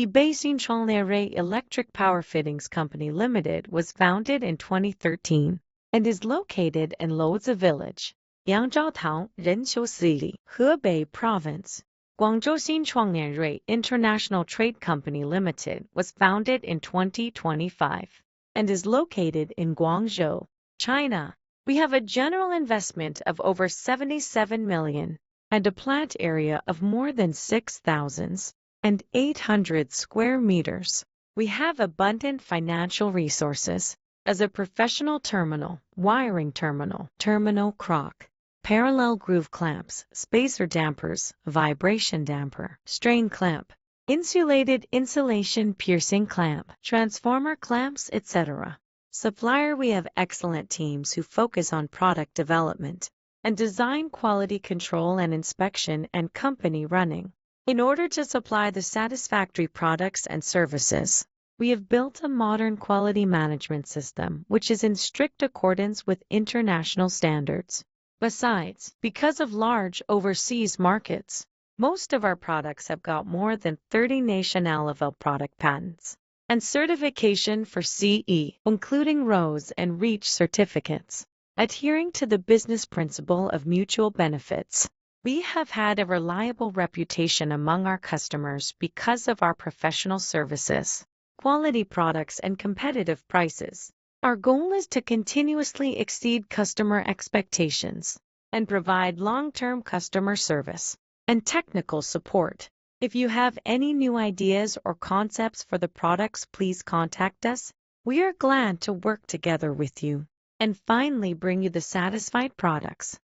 The Supplier Electric Power Fittings Company Limited was founded in 2013 and is located in Luozi Village, Yangzhaotown, Renqiu City, Hebei Province. Guangzhou Supplier International Trade Company Limited was founded in 2025 and is located in Guangzhou, China. We have a general investment of over 77 million and a plant area of more than 6,800 square meters. We have abundant financial resources as a professional terminal, wiring terminal, terminal crock, parallel groove clamps, spacer dampers, vibration damper, strain clamp, insulated insulation piercing clamp, transformer clamps, etc. Supplier. We have excellent teams who focus on product development and design, quality control and inspection, and company running. In order to supply the satisfactory products and services, we have built a modern quality management system which is in strict accordance with international standards. Besides, because of large overseas markets, most of our products have got more than 30 national-level product patents and certification for CE, including RoHS and REACH certificates. Adhering to the business principle of mutual benefits, we have had a reliable reputation among our customers because of our professional services, quality products, and competitive prices. Our goal is to continuously exceed customer expectations and provide long-term customer service and technical support. If you have any new ideas or concepts for the products, please contact us. We are glad to work together with you and finally bring you the satisfied products.